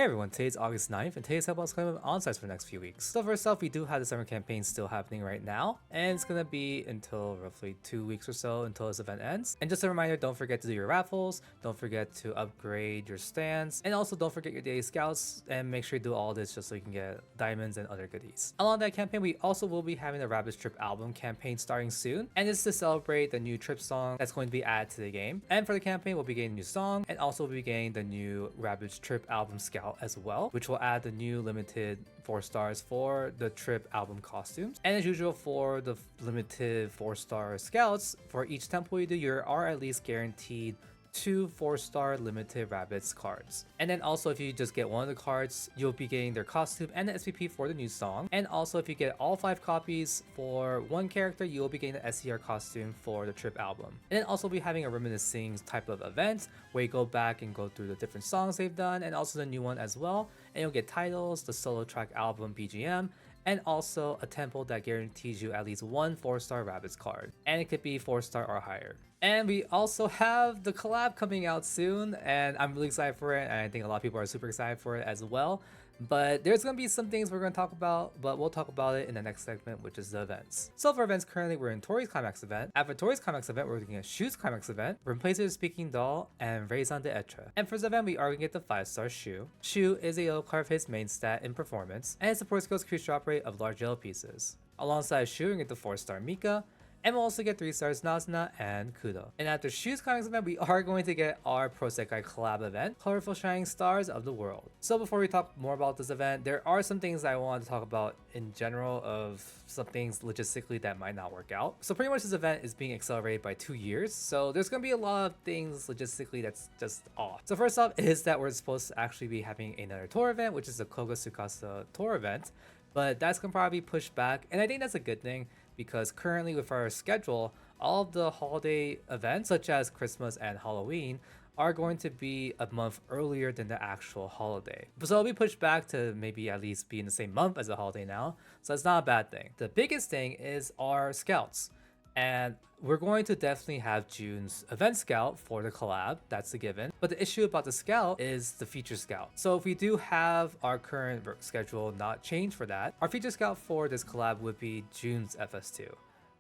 everyone, today's August 9th, and today's Hellbound's coming with Enstars for the next few weeks. So first off, we do have the summer campaign still happening right now, and it's gonna be until roughly 2 weeks or so until this event ends. And just a reminder, don't forget to do your raffles, don't forget to upgrade your stands, and also don't forget your daily scouts, and make sure you do all this just so you can get diamonds and other goodies. Along that campaign, we also will be having the Rabbids Trip album campaign starting soon, and it's to celebrate the new Trip song that's going to be added to the game. And for the campaign, we'll be getting a new song, and also we'll be getting the new Rabbids Trip album scout as well, which will add the new limited 4 stars for the Trip album costumes. And as usual for the limited 4-star scouts, for each temple you do, you are at least guaranteed 2 4-star limited Rabbids cards. And then also if you just get one of the cards, you'll be getting their costume and the SPP for the new song. And also if you get all 5 copies for one character, you'll be getting the SCR costume for the Trip album. And then also we'll be having a reminiscing type of event where you go back and go through the different songs they've done and also the new one as well. And you'll get titles, the solo track album BGM, and also a temple that guarantees you at least 1 4-star Rabbids card. And it could be 4-star or higher. And we also have the collab coming out soon, and I'm really excited for it, and I think a lot of people are super excited for it as well. But there's going to be some things we're going to talk about, but we'll talk about it in the next segment, which is the events. So for events, currently we're in Tori's Climax event. After Tori's Climax event, we're looking at Shu's Climax event, Replacer Speaking Doll, and Raison d'Etre. And for this event, we are going to get the 5-star Shu. Shu is a yellow card of his main stat in performance, and it supports skills creature drop rate of large yellow pieces. Alongside Shu, we get the 4-star Mika, and we'll also get 3 stars Nazna and Kudo. And after Shu's Climax event, we are going to get our Prosekai Collab event, Colorful Shining Stars of the World. So before we talk more about this event, there are some things I want to talk about in general of some things logistically that might not work out. So pretty much this event is being accelerated by 2 years, so there's going to be a lot of things logistically that's just off. So first off is that we're supposed to actually be having another tour event, which is the Koga Tsukasa tour event, but that's going to probably be pushed back, and I think that's a good thing, because currently with our schedule, all of the holiday events such as Christmas and Halloween are going to be a month earlier than the actual holiday. So it'll be pushed back to maybe at least be in the same month as the holiday now, so it's not a bad thing. The biggest thing is our scouts. And we're going to definitely have June's event scout for the collab, that's a given. But the issue about the scout is the feature scout. So if we do have our current work schedule not change for that, our feature scout for this collab would be June's FS2.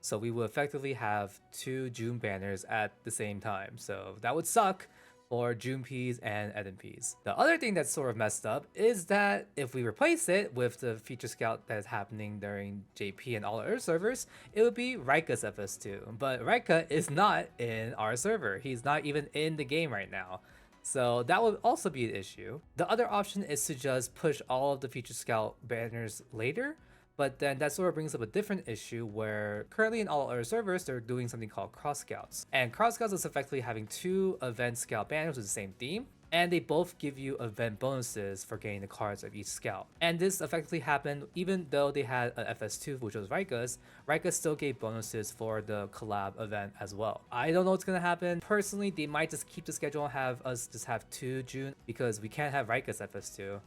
So we will effectively have 2 June banners at the same time. So that would suck for June Ps and Eden Ps. The other thing that's sort of messed up is that if we replace it with the feature scout that is happening during JP and all other servers, it would be Raika's FS2. But Raika is not in our server. He's not even in the game right now. So that would also be an issue. The other option is to just push all of the feature scout banners later. But then that sort of brings up a different issue where currently in all other servers, they're doing something called cross scouts. And cross scouts is effectively having 2 event scout banners with the same theme. And they both give you event bonuses for getting the cards of each scout. And this effectively happened even though they had an FS2, which was Raika's. Raika still gave bonuses for the collab event as well. I don't know what's gonna happen. Personally, they might just keep the schedule and have us just have 2 June because we can't have Raika's FS2.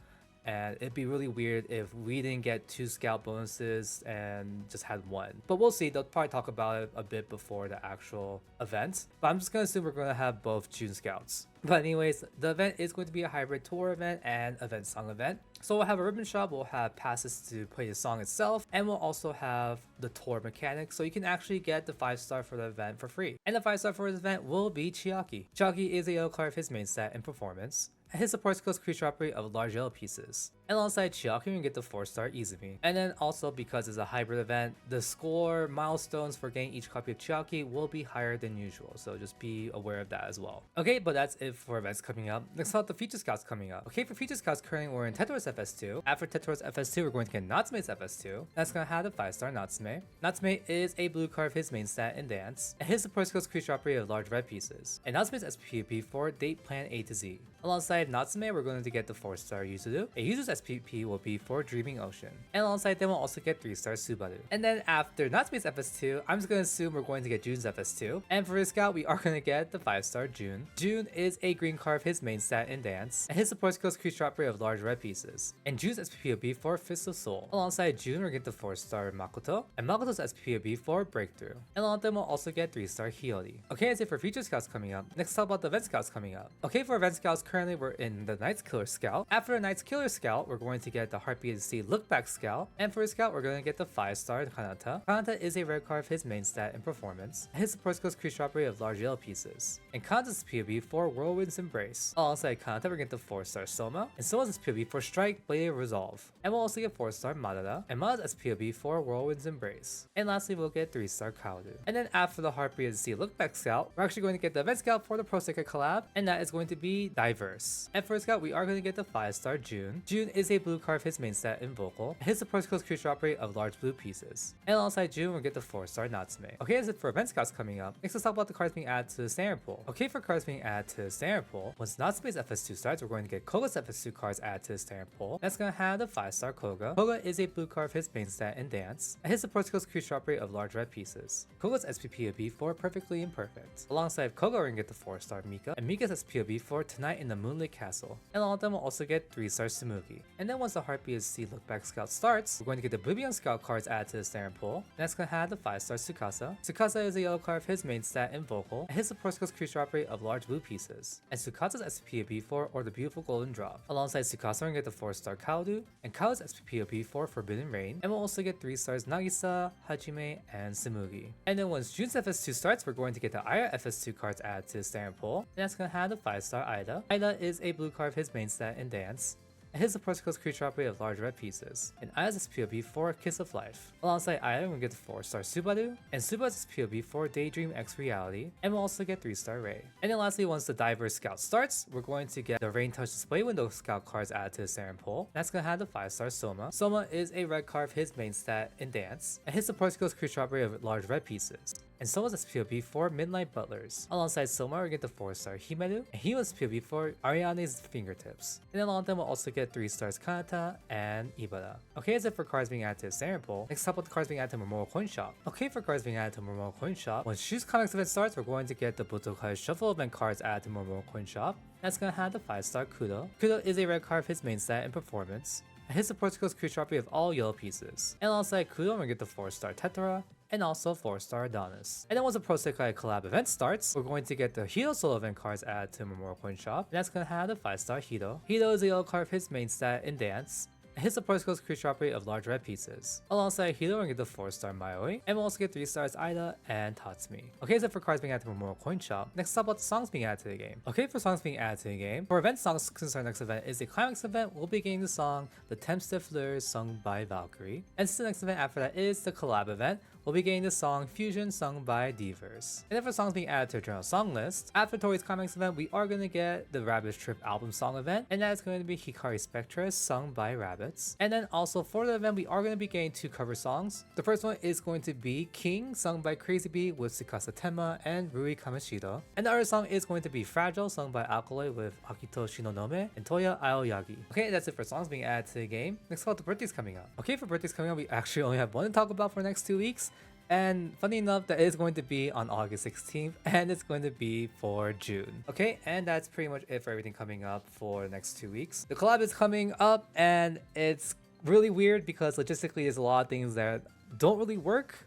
And it'd be really weird if we didn't get 2 scout bonuses and just had 1. But we'll see, they'll probably talk about it a bit before the actual event. But I'm just gonna assume we're gonna have both June scouts. But anyways, the event is going to be a hybrid tour event and event song event. So we'll have a ribbon shop, we'll have passes to play the song itself, and we'll also have the tour mechanics, so you can actually get the 5-star for the event for free. And the 5-star for this event will be Chiaki. Chiaki is a yellow card of his main stat in performance, and his support skills creature drop rate of large yellow pieces. And alongside Chiaki, you can get the 4-star Izumi. And then also because it's a hybrid event, the score milestones for getting each copy of Chiaki will be higher than usual, so just be aware of that as well. Okay, but that's it for events coming up. Next up, the feature scouts coming up. Okay, for feature scouts, currently we're in Tetris FS2. After Tetris FS2, we're going to get Natsume's FS2. That's going to have the 5-star Natsume. Natsume is a blue card of his main stat in dance, and his support skills creature drop rate of large red pieces. And Natsume's SPP for Date Plan A to Z. Alongside Natsume, we're going to get the 4-star Yuzudu. A Yuzu's SPP will be for Dreaming Ocean. And alongside them, we'll also get 3-star Subaru. And then after Natsume's FS2, I'm just going to assume we're going to get June's FS2. And for his scout, we are going to get the 5-star June. June is a green card of his main stat in dance, and his support skills creature drop rate of large red pieces. And June's SPP will be for Fist of Soul. Alongside June, we'll get the 4-star Makoto, and Makoto's SPP will be for Breakthrough. And along with them, we'll also get 3-star Hiyori. Okay, that's it for feature scouts coming up. Next, talk about the event scouts coming up. Okay, for event scouts, currently we're in the Knight's Killer Scout. After the Knight's Killer Scout, we're going to get the Heartbeat of the Sea Look Back Scout. And for a Scout, we're going to get the 5-star Kanata. Kanata is a red card of his main stat in performance. His support skills increase drop rate of large yellow pieces. And Kanata's POB for Whirlwind's Embrace. Alongside Kanata, we're going to get the 4-star Soma. And Soma's POB for Strike, Blade Resolve. And we'll also get 4-star Madara. And Madara's POB for Whirlwind's Embrace. And lastly, we'll get 3-star Kaoru. And then after the Heartbeat of the Sea Look Back Scout, we're actually going to get the event scout for the Prosekai Collab, and that is going to be Diverse. And for scout, we are going to get the 5-star June. June is a blue card of his main stat in Vocal. His support skills increase drop rate of large blue pieces. And alongside June, we'll get the 4-star Natsume. Okay, that's it for event scouts coming up. Next, let's talk about the cards being added to the standard pool. Okay, for cards being added to the standard pool, once Natsume's FS2 starts, we're going to get Koga's FS2 cards added to the standard pool. That's going to have the 5-star Koga. Koga is a blue card of his main stat in Dance. And his support skills increase drop rate of large red pieces. Koga's SPPOB for Perfectly Imperfect. Alongside Koga, we're going to get the 4-star Mika. And Mika's SPOB for Tonight in the Moonlit Castle. And all of them will also get 3-star Tsumugi. And then once the Heartbeat of the Sea Look Back Scout starts, we're going to get the Oblivion Scout cards added to the standard pool. And that's going to have the 5-star Tsukasa. Tsukasa is a yellow card of his main stat in Vocal. And his support skills increase drop rate of large blue pieces. And Tsukasa's SPOB for Or the Beautiful Golden Drop. Alongside Tsukasa, we're going to get the 4-star Kaoru. And Kaoru's SPOB for Forbidden Rain. And we'll also get 3 stars Nagisa, Hajime, and Tsumugi. And then once June's FS2 starts, we're going to get the Aya FS2 cards added to the standard pool. And that's going to have the 5-star Ida. Ida is a blue card of his main stat in Dance. And his support skills increase drop rate of large red pieces. And Aya's POB for Kiss of Life. Alongside Aya, we'll get the 4-star Subaru. And Subaru's POB for Daydream X Reality. And we'll also get 3-star Ray. And then lastly, once the Diverse Scout starts, we're going to get the Rain Touch Display Window Scout cards added to the standard pool. That's going to have the 5-star Soma. Soma is a red card of his main stat in Dance. And his support skills increase drop rate of large red pieces. And Soma's POB for Midnight Butlers. Alongside Soma, we get the 4-star Himeru, and Himeru's POB for Ariane's Fingertips. And then along with them, we'll also get 3 stars Kanata and Ibara. Okay, that's it for cards being added to the standard pool. Next, talk about the cards being added to Memorial Coin Shop. Okay, for cards being added to Memorial Coin Shop, when Shoes Comics event starts, we're going to get the Butokai Shuffle event cards added to Memorial Coin Shop. That's going to have the 5-star Kudo. Kudo is a red card of his main stat in Performance. And his support skills increase drop rate of all yellow pieces. And alongside Kudo, we get the 4-star Tetra, and also 4-star Adonis. And then once the Prosekai Collab event starts, we're going to get the Hito solo event cards added to Memorial Coin Shop. And that's going to have the 5-star Hito. Hito is a yellow card of his main stat in Dance. And his support skills increase drop rate of large red pieces. Alongside Hito, we're going to get the 4-star Mayoi. And we'll also get 3 stars Ida and Tatsumi. Okay, so for cards being added to Memorial Coin Shop, next talk about the songs being added to the game. Okay, for songs being added to the game, for event songs, since our next event is a Climax event, we'll be getting the song The Temps de Fleurs sung by Valkyrie. And since the next event after that is the Collab event, we'll be getting the song Fusion sung by Divers. And then for songs being added to a general song list, after Tori's Climax event, we are going to get the Rabbids Trip album song event, and that is going to be Hikari Spectra sung by Rabbids. And then also for the event, we are going to be getting 2 cover songs. The first one is going to be King sung by Crazy Bee with Tsukasa Tenma and Rui Kamishiro. And the other song is going to be Fragile sung by Alkaloid with Akito Shinonome and Toya Aoyagi. Okay, that's it for songs being added to the game. Next about the birthdays coming up. Okay, for birthdays coming up, we actually only have one to talk about for the next 2 weeks. And funny enough, that is going to be on August 16th, and it's going to be for June. Okay, and that's pretty much it for everything coming up for the next 2 weeks. The collab is coming up, and it's really weird because logistically there's a lot of things that don't really work.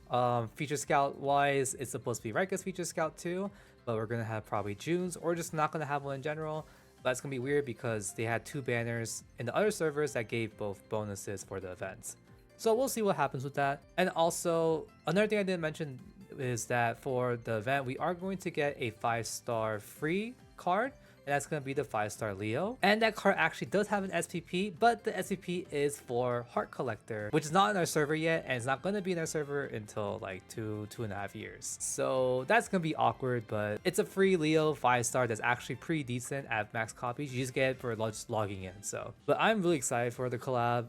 Feature Scout wise, it's supposed to be Rika's Feature Scout too, but we're gonna have probably June's, or just not gonna have one in general. But it's gonna be weird because they had 2 banners in the other servers that gave both bonuses for the events. So we'll see what happens with that. And also, another thing I didn't mention is that for the event, we are going to get a 5-star free card. And that's going to be the 5-star Leo. And that card actually does have an SPP, but the SPP is for Heart Collector, which is not in our server yet, and it's not going to be in our server until like 2.5 years. So that's going to be awkward, but it's a free Leo 5-star that's actually pretty decent at max copies. You just get it for just logging in. So, but I'm really excited for the collab.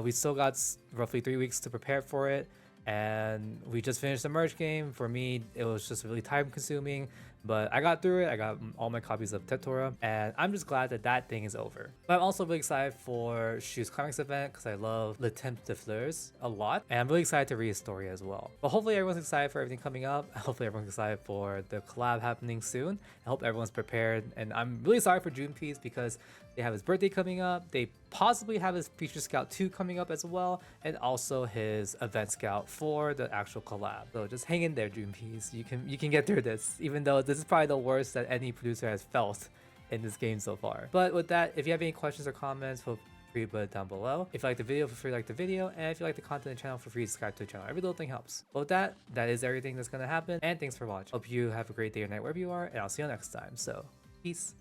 We still got roughly 3 weeks to prepare for it. And we just finished the merge game. For me, it was just really time consuming, but I got through it. I got all my copies of Tetora, and I'm just glad that that thing is over. But I'm also really excited for Shoes Comics event because I love Le Temps de Fleurs a lot, and I'm really excited to read his story as well. But hopefully everyone's excited for everything coming up. Hopefully everyone's excited for the collab happening soon. I hope everyone's prepared, and I'm really sorry for Junpei's because they have his birthday coming up. They possibly have his Feature Scout 2 coming up as well, and also his Event Scout for the actual collab. So just hang in there, Junpei's. You can get through this, even though this is probably the worst that any producer has felt in this game so far. But with that, if you have any questions or comments, feel free to put it down below. If you like the video, feel free to like the video, and if you like the content of the channel, feel free to subscribe to the channel. Every little thing helps. But with that, that is everything that's gonna happen, and thanks for watching. Hope you have a great day or night wherever you are, and I'll see you next time. So, peace.